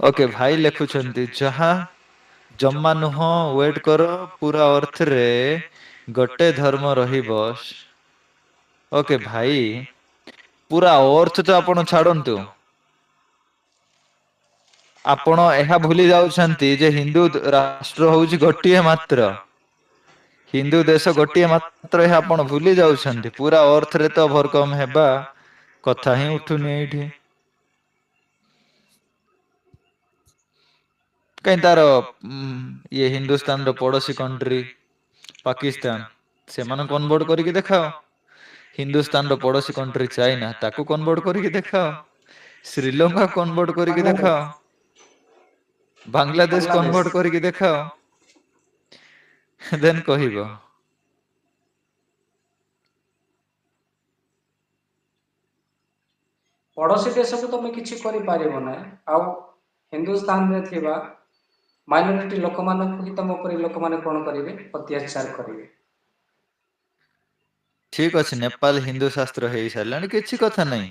Okay ଭାଇ ଲେଖୁଛନ୍ତି ଯାହା ଜମା ନୁହଁ ୱେଟ କର ପୁରା ଅର୍ଥରେ ଗୋଟେ ଧର୍ମ ରହିବ। ଓକେ ଭାଇ ପୁରା ଅର୍ଥ ତ ଆପଣ ଛାଡନ୍ତୁ। ଆପଣ ଏହା ଭୁଲି ଯାଉଛନ୍ତି ଯେ ହିନ୍ଦୁ ରାଷ୍ଟ୍ର ହଉଛି ଗୋଟିଏ ମାତ୍ର। ହିନ୍ଦୁ ଦେଶ ଗୋଟିଏ ମାତ୍ର ଏହା ଆପଣ ଭୁଲି ଯାଉଛନ୍ତି ପୁରା ଅର୍ଥରେ ତ ଓଭରକମ ହେବା କଥା ହିଁ ଉଠୁନି ଏଇଠି। କାହିଁ ତାର ଇଏ ହିନ୍ଦୁସ୍ତାନର ପଡୋଶୀ କଣ୍ଟ୍ରି ପାକିସ୍ତାନ ସେମାନଙ୍କୁ କନଭର୍ଟ କରିକି ଦେଖାଅ। ହିନ୍ଦୁସ୍ତାନର ପଡୋଶୀ କଣ୍ଟ୍ରି ଚାଇନା ତାକୁ କନଭର୍ଟ କରିକି ଦେଖାଅ। ଶ୍ରୀଲଙ୍କା କନଭର୍ଟ କରିକି ଦେଖାଅ। ବାଂଲାଦେଶ କନଭର୍ଟ କରିକି ଦେଖାଅ ଦେନ୍ କହିବ। ପଡ଼ୋଶୀ ଦେଶକୁ ତମେ କିଛି କରିପାରିବ ନାହିଁ ଆଉ ହିନ୍ଦୁସ୍ତାନରେ ଥିବା ମାଇନରିଟି ଲୋକମାନଙ୍କୁ ହିଁ ତମ ପରି ଲୋକମାନେ କଣ କରିବେ ଅତ୍ୟାଚାର କରିବେ। ଠିକ ଅଛି ନେପାଳ ହିନ୍ଦୁ ଶାସ୍ତ୍ର ହେଇ ସାରିଲାଣି କିଛି କଥା ନାହିଁ।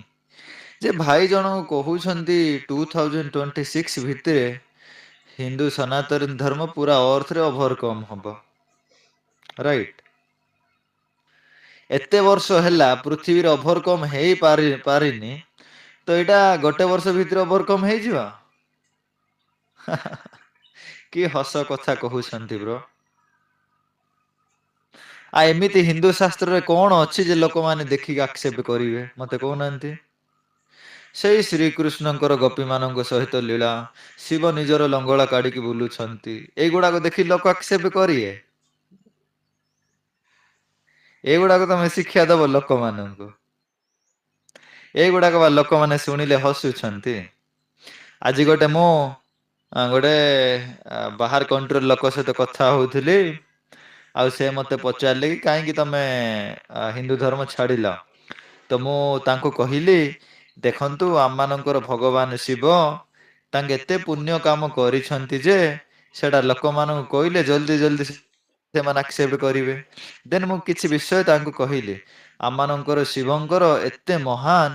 ଯେ ଭାଇ ଜଣଙ୍କୁ କହୁଛନ୍ତି 2026 ଭିତରେ ହିନ୍ଦୁ ସନାତନ ଧର୍ମ ପୁରା ଅର୍ଥରେ ଓଭରକମ ହବ ରାଇଟ। ଏତେ ବର୍ଷ ହେଲା ପୃଥିବୀରେ ଓଭରକମ ପାରିନି ତ ଏଇଟା ଗୋଟେ ବର୍ଷ ଭିତରେ ଓଭରକମ ହେଇଯିବ। କି ହସ କଥା କହୁଛନ୍ତି ବ୍ରୋ। ଆଉ ଏମିତି ହିନ୍ଦୁ ଶାସ୍ତ୍ରରେ କଣ ଅଛି ଯେ ଲୋକମାନେ ଦେଖିକି ଆକ୍ସେପ୍ଟ କରିବେ ମତେ କହୁନାହାନ୍ତି। ସେଇ ଶ୍ରୀକୃଷ୍ଣଙ୍କର ଗୋପୀ ମାନଙ୍କ ସହିତ ଲୀଳା ଶିବ ନିଜର ଲଙ୍ଗଳା କାଢିକି ବୁଲୁଛନ୍ତି ଏଇଗୁଡାକ ଦେଖି ଲୋକ ଆକ୍ସେପ୍ଟ କରିବେ। ଏଇଗୁଡାକ ତମେ ଶିକ୍ଷା ଦବ ଲୋକମାନଙ୍କୁ। ଏଇଗୁଡାକ ବା ଲୋକମାନେ ଶୁଣିଲେ ହସୁଛନ୍ତି। ଆଜି ଗୋଟେ ମୁଁ ଗୋଟେ ବାହାର କଣ୍ଟ୍ରିର ଲୋକ ସହିତ କଥା ହଉଥିଲି। ଆଉ ସେ ମତେ ପଚାରିଲେ କି କାହିଁକି ତମେ ହିନ୍ଦୁ ଧର୍ମ ଛାଡିଲ। ତ ମୁଁ ତାଙ୍କୁ କହିଲି ଦେଖନ୍ତୁ ଆମମାନଙ୍କର ଭଗବାନ ଶିବ ତାଙ୍କେ ଏତେ ପୁଣ୍ୟ କାମ କରିଛନ୍ତି ଯେ ସେଟା ଲୋକମାନଙ୍କୁ କହିଲେ ଜଲ୍ଦି ଜଲ୍ଦି ସେମାନେ ଆକ୍ସେପ୍ଟ କରିବେ ଦେନ୍ ମୁଁ କିଛି ବିଷୟ ତାଙ୍କୁ କହିଲି। ଆମମାନଙ୍କର ଶିବଙ୍କର ଏତେ ମହାନ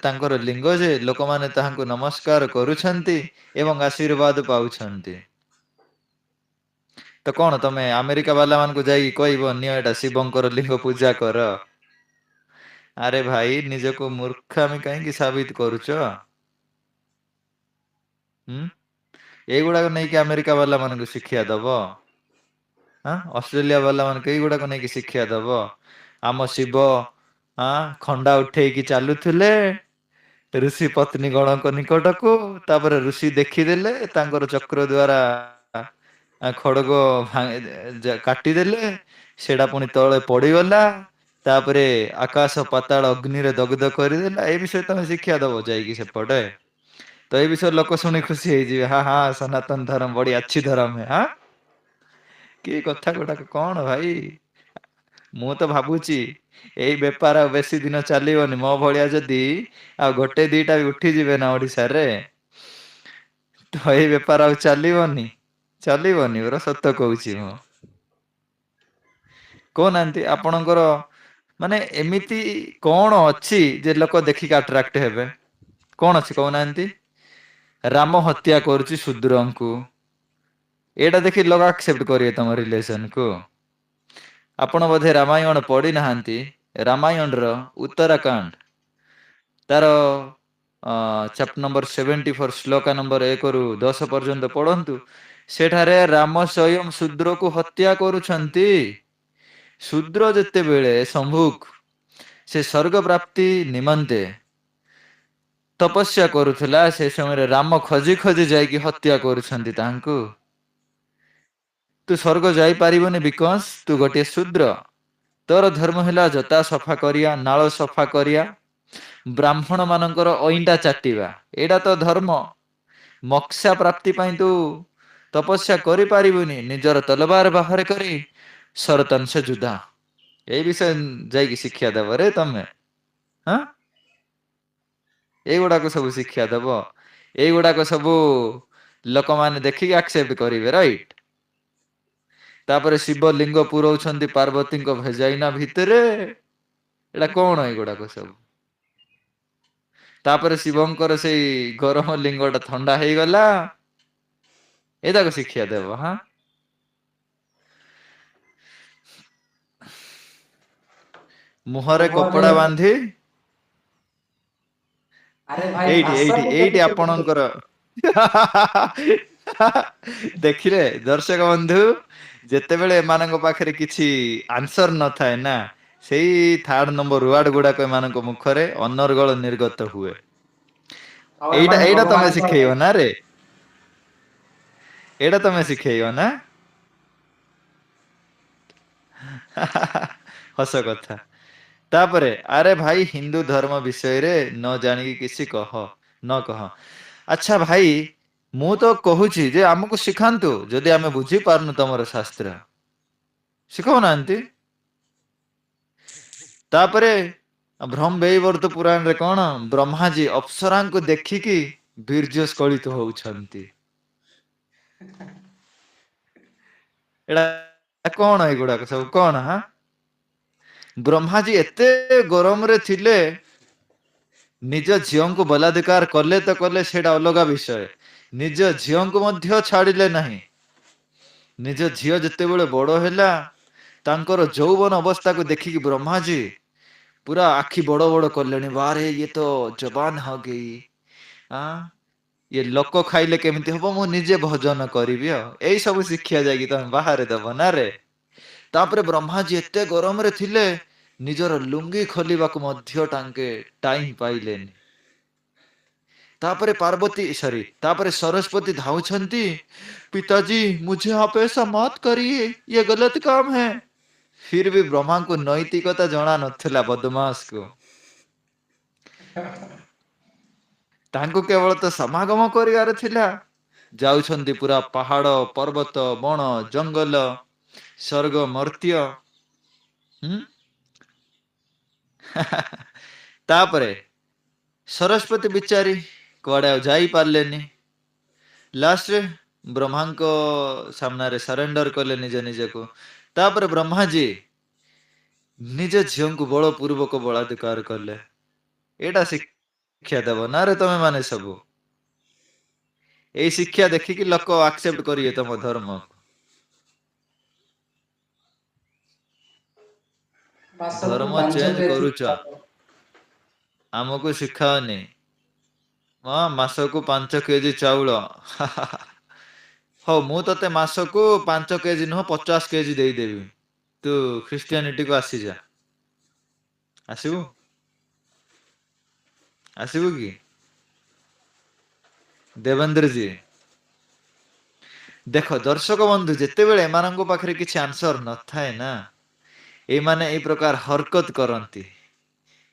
ତାଙ୍କର ଲିଙ୍ଗ ଯେ ଲୋକମାନେ ତାହାଙ୍କୁ ନମସ୍କାର କରୁଛନ୍ତି ଏବଂ ଆଶୀର୍ବାଦ ପାଉଛନ୍ତି। ତ କଣ ତମେ ଆମେରିକା ବାଲା ମାନଙ୍କୁ ଯାଇକି କହିବ ନିଅ ଏଇଟା ଶିବଙ୍କର ଲିଙ୍ଗ ପୂଜା କର। ଆରେ ଭାଇ ନିଜକୁ ମୂର୍ଖାମି କାହିଁକି ସାବିତ କରୁଛ। ହୁଁ ଏଇଗୁଡାକ ନେଇକି ଆମେରିକା ବାଲା ମାନଙ୍କୁ ଶିକ୍ଷା ଦବ। ଅଷ୍ଟ୍ରେଲିଆ ବାଲା ମାନଙ୍କୁ ଏଇଗୁଡାକ ନେଇକି ଶିକ୍ଷା ଦବ ଆମ ଶିବ ଖଣ୍ଡା ଉଠେଇକି ଚାଲୁଥିଲେ ଋଷି ପତ୍ନୀ ଗଣଙ୍କ ନିକଟକୁ ତାପରେ ଋଷି ଦେଖିଦେଲେ ତାଙ୍କର ଚକ୍ର ଦ୍ଵାରା ଖଡଗ କାଟିଦେଲେ ସେଟା ପୁଣି ତଳେ ପଡିଗଲା ତାପରେ ଆକାଶ ପାତାଳ ଅଗ୍ନିରେ ଦଗ୍ଧ କରିଦେଲା ଏ ବିଷୟରେ ତମେ ଶିକ୍ଷା ଦବ ଯାଇକି ସେପଟେ। ତ ଏଇ ବିଷୟରେ ଲୋକ ଶୁଣି ଖୁସି ହେଇଯିବେ ହା ହା ସନାତନ ଧର୍ମ ବଡି ଅଚ୍ଛି ଧରମ ହେ। କି କଥା ଗୁଡାକ କଣ ଭାଇ ମୁଁ ତ ଭାବୁଛି ଏଇ ବେପାର ଆଉ ବେଶୀ ଦିନ ଚାଲିବନି ମୋ ଭଳିଆ ଯଦି ଆଉ ଗୋଟେ ଦିଟା ବି ଉଠିଯିବେ ନା ଓଡିଶାରେ ତ ଏଇ ବେପାର ଆଉ ଚାଲିବନି ଚାଲିବନି ପରା ସତ କହୁଛି ମୁଁ। କହୁନାହାନ୍ତି ଆପଣଙ୍କର ମାନେ ଏମିତି କଣ ଅଛି ଯେ ଲୋକ ଦେଖିକି ଆଟ୍ରାକ୍ଟ ହେବେ। କଣ ଅଛି କହୁନାହାନ୍ତି ରାମ ହତ୍ୟା କରୁଛି ଶୁଦ୍ରଙ୍କୁ ଏଇଟା ଦେଖି ଲୋକ ଆକ୍ସେପ୍ଟ କରିବେ ତମ ରିଲେସନ କୁ। ଆପଣ ବୋଧେ ରାମାୟଣ ପଢି ନାହାନ୍ତି ରାମାୟଣର ଉତ୍ତରାଖଣ୍ଡ ତାର ଚାପ୍ଟର ନମ୍ବର 74 ଶ୍ଳକା ନମ୍ବର 1ରୁ 10 ପର୍ଯ୍ୟନ୍ତ ପଢନ୍ତୁ। ସେଠାରେ ରାମ ସ୍ଵୟଂ ଶୁଦ୍ରକୁ ହତ୍ୟା କରୁଛନ୍ତି। ଶୂଦ୍ର ଯେତେବେଳେ ସମ୍ଭୁକ ସେ ସ୍ଵର୍ଗ ପ୍ରାପ୍ତି ନିମନ୍ତେ ତପସ୍ୟା କରୁଥିଲା ସେ ସମୟରେ ରାମ ଖୋଜି ଖୋଜି ଯାଇକି ହତ୍ୟା କରୁଛନ୍ତି ତାଙ୍କୁ। ତୁ ସ୍ଵର୍ଗ ଯାଇପାରିବୁନି ବିକଜ ତୁ ଗୋଟିଏ ଶୂଦ୍ର। ତୋର ଧର୍ମ ହେଲା ଜୋତା ସଫା କରିବା ନାଳ ସଫା କରିବା ବ୍ରାହ୍ମଣ ମାନଙ୍କର ଅଇଁଠା ଚାଟିବା ଏଇଟା ତ ଧର୍ମ। ମୋକ୍ଷ ପ୍ରାପ୍ତି ପାଇଁ ତୁ ତପସ୍ୟା କରିପାରିବୁନି ନିଜର ତଲବାର ବାହାର କରି ସରତନ ସେ ଯୁଧା ଏଇ ବିଷୟ ଯାଇକି ଶିକ୍ଷା ଦବ ରେ ତମେ ହଁ। ଏଇଗୁଡାକ ସବୁ ଶିକ୍ଷା ଦବ ଏଇଗୁଡାକ ସବୁ ଲୋକମାନେ ଦେଖିକି ଆକ୍ସେପ୍ଟ କରିବେ ରାଇଟ। ତାପରେ ଶିବ ଲିଙ୍ଗ ପୁରଉଛନ୍ତି ପାର୍ବତୀଙ୍କ ଭେଜାଇନା ଭିତରେ ଏଇଟା କଣ ଏଇଗୁଡାକ ସବୁ ତାପରେ ଶିବଙ୍କର ସେଇ ଗରମ ଲିଙ୍ଗଟା ଥଣ୍ଡା ହେଇଗଲା। ଏ ତାକୁ ଶିକ୍ଷା ଦେବ। ହଁ, ମୁହଁରେ କପଡା ବାନ୍ଧି ଆରେ ଭାଇ ଏଇଠି ଏଇଠି ଭାଷାକୁ ଏଇଠି କେମିତି ବୁଝୁଛ? ଆପଣଙ୍କର ଦେଖିଲେ ଦର୍ଶକ ବନ୍ଧୁ, ଯେତେବେଳେ ଏମାନଙ୍କ ପାଖରେ କିଛି ଆନ୍ସର ନଥାଏ ନା, ସେଇ ଥାର୍ଡ ନମ୍ବର ୱାର୍ଡ ଗୁଡାକ ଏମାନଙ୍କ ମୁଖରେ ଅନର୍ଗଳ ନିର୍ଗତ ହୁଏ। ଆଉ ଏଇଟା ଏମାନେ ଏଇଟା ତମେ ଭଗବାନଙ୍କ ଶିଖେଇବ ନା ରେ, ଏଇଟା ତମେ ଶିଖେଇବ ନା। ହସ କଥା। ତାପରେ ଆରେ ଭାଇ ହିନ୍ଦୁ ଧର୍ମ ବିଷୟରେ ନ ଜାଣିକି କିଛି କହ ନ କହ। ଆଚ୍ଛା ଭାଇ, ମୁଁ ତ କହୁଛି ଯେ ଆମକୁ ଶିଖାନ୍ତୁ, ଯଦି ଆମେ ବୁଝି ପାରୁନୁ ତମର ଶାସ୍ତ୍ର ଶିଖଉନାହାନ୍ତି। ତାପରେ ବ୍ରହ୍ମବୈବର୍ତ ପୁରାଣରେ କଣ, ବ୍ରହ୍ମାଜୀ ଅପ୍ସରାଙ୍କୁ ଦେଖିକି ବୀର୍ଯ୍ୟ ସ୍ଖଳିତ ହଉଛନ୍ତି। ଏଇଟା କଣ, ଏଇଗୁଡାକ ସବୁ କଣ? ହାଁ, ବ୍ରହ୍ମାଜୀ ଏତେ ଗରମରେ ଥିଲେ, ନିଜ ଝିଅଙ୍କୁ ବଲାତ୍କାର କଲେ ତ କଲେ ସେଇଟା ଅଲଗା ବିଷୟ, ନିଜ ଝିଅଙ୍କୁ ମଧ୍ୟ ଛାଡ଼ିଲେ ନାହିଁ। ନିଜ ଝିଅ ଯେତେବେଳେ ବଡ ହେଲା, ତାଙ୍କର ଯୌବନ ଅବସ୍ଥାକୁ ଦେଖିକି ବ୍ରହ୍ମାଜୀ ପୁରା ଆଖି ବଡ ବଡ କଲେଣି, ବାରେ ଇଏ ତ ଯବାନ ହ ଗଇ। ଆଁ, ଇଏ ଲୋକ ଖାଇଲେ କେମିତି ହବ, ମୁଁ ନିଜେ ଭୋଜନ କରିବି। ଆଉ ଏଇ ସବୁ ଶିକ୍ଷା ଯାଇକି ତମେ ବାହାରେ ଦବ ନା ରେ। ତାପରେ ବ୍ରହ୍ମାଜୀ ଏତେ ଗରମରେ ଥିଲେ, ନିଜର ଲୁଙ୍ଗି ଖୋଲିବାକୁ ମଧ୍ୟ ତାଙ୍କେ ଟାଇମ ପାଇଲେନି। ତାପରେ ପାର୍ବତୀ ସରି ତାପରେ ସରସ୍ୱତୀ ଧାଉଛନ୍ତି, ପିତାଜୀ ମୁଝେ आप ऐसा मत करिए, ये गलत काम है। ଫିର ବି ବ୍ରହ୍ମାଙ୍କୁ ନୈତିକତା ଜଣା ନଥିଲା ବଦମାସକୁ। ତାଙ୍କୁ କେବଳ ତ ସମାଗମ କରିବାର ଥିଲା। ଯାଉଛନ୍ତି ପୁରା ପାହାଡ, ପର୍ବତ, ବଣ, ଜଙ୍ଗଲ, ସ୍ୱର୍ଗ, ମର୍ତ୍ତ୍ୟ। ତାପରେ ସରସ୍ଵତୀ ବିଚାରୀ କୁଆଡେ ଆଉ ଯାଇ ପାରିଲେନି। ଲାଷ୍ଟରେ ବ୍ରହ୍ମାଙ୍କ ସାମ୍ନାରେ ସରେଣ୍ଡର କଲେ ନିଜ ନିଜକୁ। ତାପରେ ବ୍ରହ୍ମାଜୀ ନିଜ ଝିଅଙ୍କୁ ବଳପୂର୍ବକ ବଳାତ୍କାର କଲେ। ଏଇଟା ଶିକ୍ଷା ଦେବ ନା ରେ ତମେ ମାନେ ସବୁ। ଏଇ ଶିକ୍ଷା ଦେଖିକି ଲୋକ ଆକ୍ସେପ୍ଟ କରିବେ ତମ ଧର୍ମ। ମାସକୁ ଧର୍ମ 5 ଚେଞ୍ଜ କେଜି କରୁଛ, ଆମକୁ ଶିଖାଅନି। ହଁ, ମାସକୁ 5 କେଜି ଚାଉଳ। ହଉ, ମୁଁ ତତେ ମାସକୁ 5 କେଜି ନୁହଁ 50 କେଜି ଦେଇଦେବି। ତୁ ଖ୍ରୀଷ୍ଟିଆନିଟିକୁ ଆସିଯା। ଆସିବୁ? ଆସିବୁ କି ଦେବେନ୍ଦ୍ର ଜୀ? ଦେଖ ଦର୍ଶକ ବନ୍ଧୁ, ଯେତେବେଳେ ଏମାନଙ୍କ ପାଖରେ କିଛି ଆନ୍ସର ନଥାଏ ନା, ଏଇମାନେ ଏଇ ପ୍ରକାର ହରକତ କରନ୍ତି।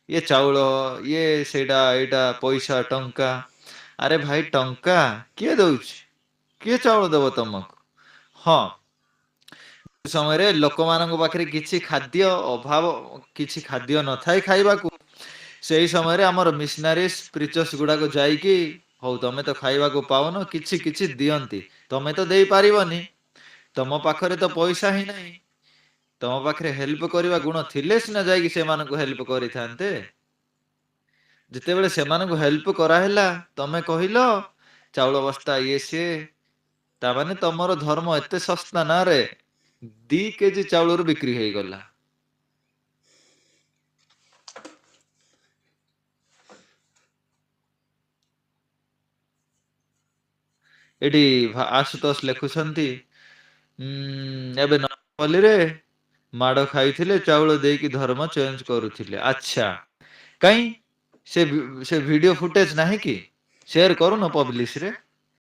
ଇଏ ଚାଉଳ, ଇଏ ସେଇଟା, ଏଇଟା ପଇସା, ଟଙ୍କା। ଆରେ ଭାଇ, ଟଙ୍କା କିଏ ଦଉଛି? କିଏ ଚାଉଳ ଦବ ତମକୁ? ହଁ, ସମୟରେ ଲୋକମାନଙ୍କ ପାଖରେ କିଛି ଖାଦ୍ୟ ଅଭାବ, କିଛି ଖାଦ୍ୟ ନଥାଏ ଖାଇବାକୁ। ସେଇ ସମୟରେ ଆମର ମିସନାରିସ, ପ୍ରିଚର୍ସ ଗୁଡାକ ଯାଇକି, ହଉ ତମେ ତ ଖାଇବାକୁ ପାଉନ, କିଛି କିଛି ଦିଅନ୍ତି। ତମେ ତ ଦେଇପାରିବନି, ତମ ପାଖରେ ତ ପଇସା ହିଁ ନାହିଁ। ତମ ପାଖରେ ହେଲ୍ପ କରିବା ଗୁଣ ଥିଲେ ସିନା ଯାଇକି ସେମାନଙ୍କୁ ହେଲ୍ପ କରିଥାନ୍ତେ। ଯେତେବେଳେ ସେମାନଙ୍କୁ ହେଲ୍ପ କରାହେଲା, ତମେ କହିଲ ଚାଉଳ ବସ୍ତା ଇଏ ସିଏ। ତାମାନେ ତମର ଧର୍ମ ଏତେ ଶସ୍ତା ନାରେ 2 କେଜି ଚାଉଳରୁ ବିକ୍ରି ହେଇଗଲା। ଏଠି ଆଶୁତୋଷ ଲେଖୁଛନ୍ତି, ଏବେ ନପଲ୍ଲୀରେ ମାଡ ଖାଇଥିଲେ, ଚାଉଳ ଦେଇକି ଧର୍ମ ଚେଞ୍ଜ କରୁଥିଲେ। ଆଚ୍ଛା, କାଇଁ ସେ ଭିଡିଓ ଫୁଟେଜ ନାହିଁ କି? ସେୟାର କରୁନ ପବ୍ଲିଶରେ।